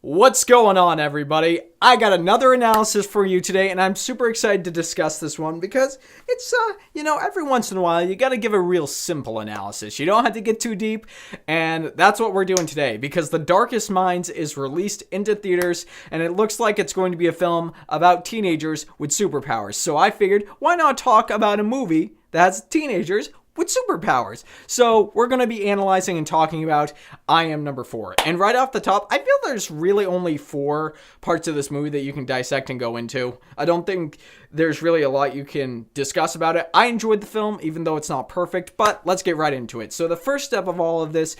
What's going on, everybody? I got another analysis for you today, and I'm super excited to discuss this one because it's, every once in a while, you got to give a real simple analysis. You don't have to get too deep, and that's what we're doing today because The Darkest Minds is released into theaters, and it looks like it's going to be a film about teenagers with superpowers. So I figured, why not talk about a movie that has teenagers with superpowers? So we're going to be analyzing and talking about I Am Number 4. And right off the top, I feel there's really only 4 parts of this movie that you can dissect and go into. I don't think there's really a lot you can discuss about it. I enjoyed the film, even though it's not perfect, but let's get right into it. So the first step of all of this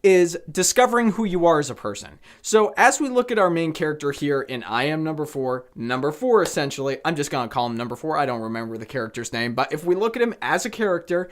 is discovering who you are as a person. So as we look at our main character here in I Am Number 4, number 4 essentially, I'm just going to call him number 4. I don't remember the character's name, but if we look at him as a character,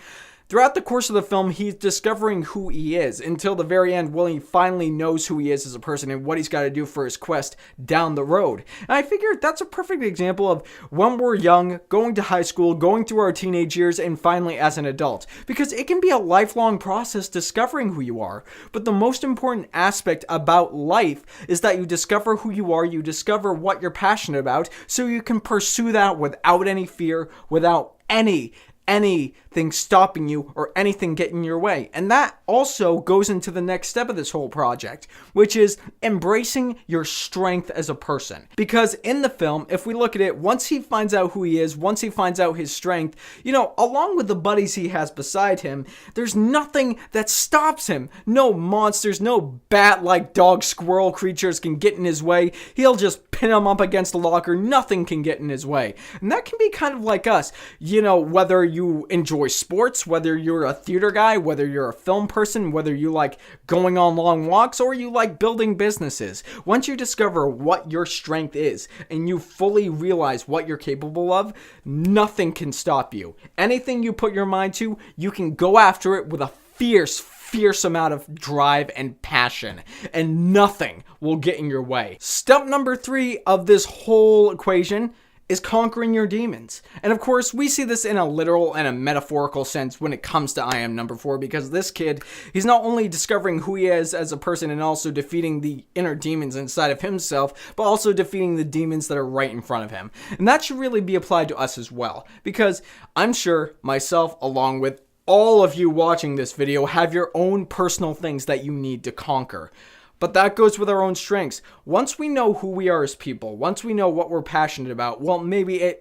throughout the course of the film, he's discovering who he is until the very end when he finally knows who he is as a person and what he's got to do for his quest down the road. And I figured that's a perfect example of when we're young, going to high school, going through our teenage years, and finally as an adult. Because it can be a lifelong process discovering who you are. But the most important aspect about life is that you discover who you are, you discover what you're passionate about, so you can pursue that without any fear, without anything stopping you or anything getting in your way. And that also goes into the next step of this whole project, which is embracing your strength as a person. Because in the film, if we look at it, once he finds out who he is, once he finds out his strength, along with the buddies he has beside him, there's nothing that stops him. No monsters, no bat-like dog squirrel creatures can get in his way. He'll just pin him up against a locker. Nothing can get in his way. And that can be kind of like us. Whether you enjoy sports, whether you're a theater guy, whether you're a film person, whether you like going on long walks, or you like building businesses. Once you discover what your strength is and you fully realize what you're capable of, nothing can stop you. Anything you put your mind to, you can go after it with a fierce amount of drive and passion, and nothing will get in your way. Step number 3 of this whole equation is conquering your demons. And of course, we see this in a literal and a metaphorical sense when it comes to I Am Number 4, because this kid, he's not only discovering who he is as a person and also defeating the inner demons inside of himself, but also defeating the demons that are right in front of him. And that should really be applied to us as well, because I'm sure myself, along with all of you watching this video, have your own personal things that you need to conquer. But that goes with our own strengths. Once we know who we are as people, once we know what we're passionate about, well, maybe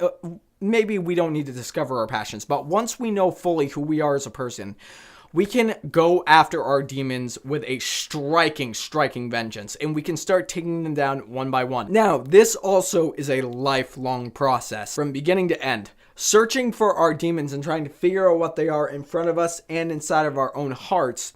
we don't need to discover our passions, but once we know fully who we are as a person, we can go after our demons with a striking vengeance, and we can start taking them down one by one. Now, this also is a lifelong process from beginning to end. Searching for our demons and trying to figure out what they are in front of us and inside of our own hearts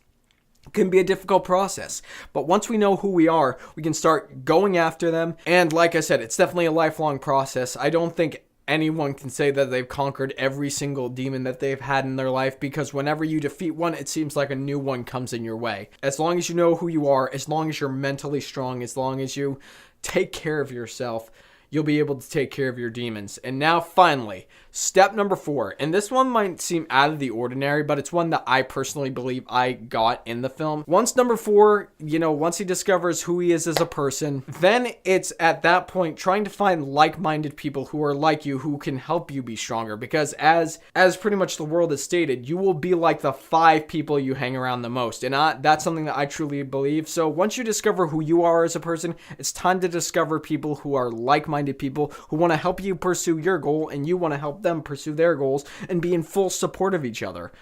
can be a difficult process. But once we know who we are, we can start going after them. And like I said, it's definitely a lifelong process. I don't think anyone can say that they've conquered every single demon that they've had in their life, because whenever you defeat one, it seems like a new one comes in your way. As long as you know who you are, as long as you're mentally strong, as long as you take care of yourself, you'll be able to take care of your demons. And now finally, step number 4. And this one might seem out of the ordinary, but it's one that I personally believe I got in the film. Once number 4, once he discovers who he is as a person, then it's at that point trying to find like-minded people who are like you, who can help you be stronger. Because as pretty much the world has stated, you will be like the 5 people you hang around the most. And that's something that I truly believe. So once you discover who you are as a person, it's time to discover people who are like-minded people who want to help you pursue your goal, and you want to help them pursue their goals and be in full support of each other.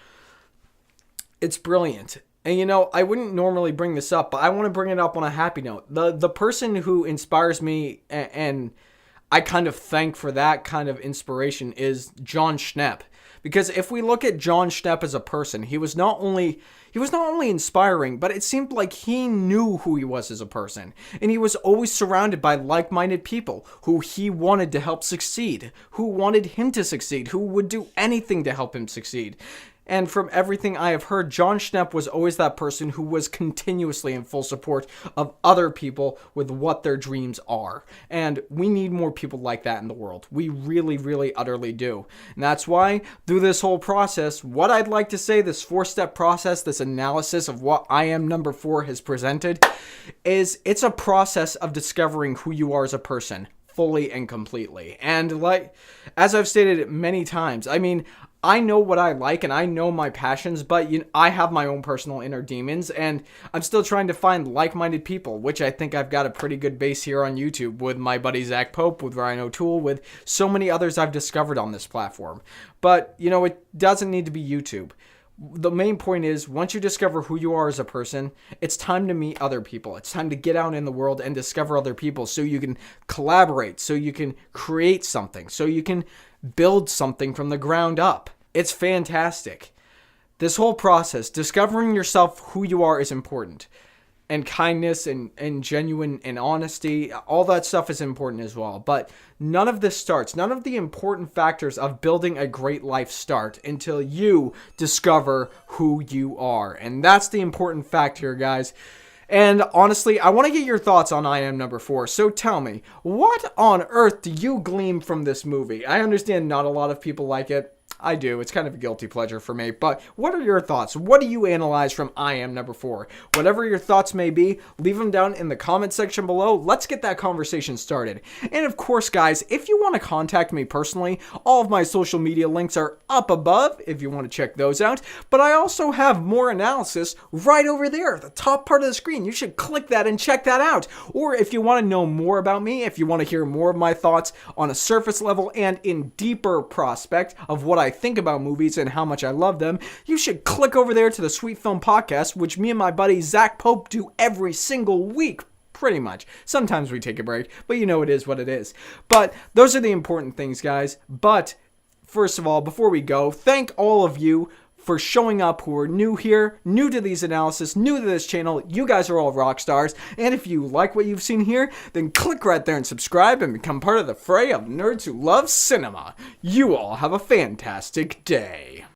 It's brilliant. And I wouldn't normally bring this up, but I want to bring it up on a happy note. The person who inspires me and I kind of thank for that kind of inspiration is John Schnepp. Because if we look at John Schnepp as a person, he was not only inspiring, but it seemed like he knew who he was as a person. And he was always surrounded by like-minded people who he wanted to help succeed, who wanted him to succeed, who would do anything to help him succeed. And from everything I have heard, John Schnepp was always that person who was continuously in full support of other people with what their dreams are. And we need more people like that in the world. We really, really, utterly do. And that's why, through this whole process, what I'd like to say, this 4-step process, this analysis of what I Am Number 4 has presented, is it's a process of discovering who you are as a person, fully and completely. And like, as I've stated many times, I mean, I know what I like and I know my passions, but I have my own personal inner demons, and I'm still trying to find like-minded people, which I think I've got a pretty good base here on YouTube with my buddy Zach Pope, with Ryan O'Toole, with so many others I've discovered on this platform. But, it doesn't need to be YouTube. The main point is, once you discover who you are as a person, it's time to meet other people. It's time to get out in the world and discover other people so you can collaborate, so you can create something, so you can build something from the ground up. It's fantastic. This whole process, discovering yourself, who you are, is important. And kindness and genuine and honesty, all that stuff is important as well. But none of the important factors of building a great life start until you discover who you are. And that's the important fact here, guys. And honestly, I want to get your thoughts on I Am Number 4. So tell me, what on earth do you glean from this movie? I understand not a lot of people like it. I do. It's kind of a guilty pleasure for me. But what are your thoughts? What do you analyze from I Am Number 4? Whatever your thoughts may be, leave them down in the comment section below. Let's get that conversation started. And of course, guys, if you want to contact me personally, all of my social media links are up above if you want to check those out. But I also have more analysis right over there at the top part of the screen. You should click that and check that out. Or if you want to know more about me, if you want to hear more of my thoughts on a surface level and in deeper prospect of what I think about movies and how much I love them, you should click over there to the Sweet Film Podcast, which me and my buddy Zach Pope do every single week, pretty much. Sometimes we take a break, but it is what it is. But those are the important things, guys. But first of all, before we go, thank all of you for showing up who are new here, new to these analysis, new to this channel. You guys are all rock stars. And if you like what you've seen here, then click right there and subscribe and become part of the fray of nerds who love cinema. You all have a fantastic day.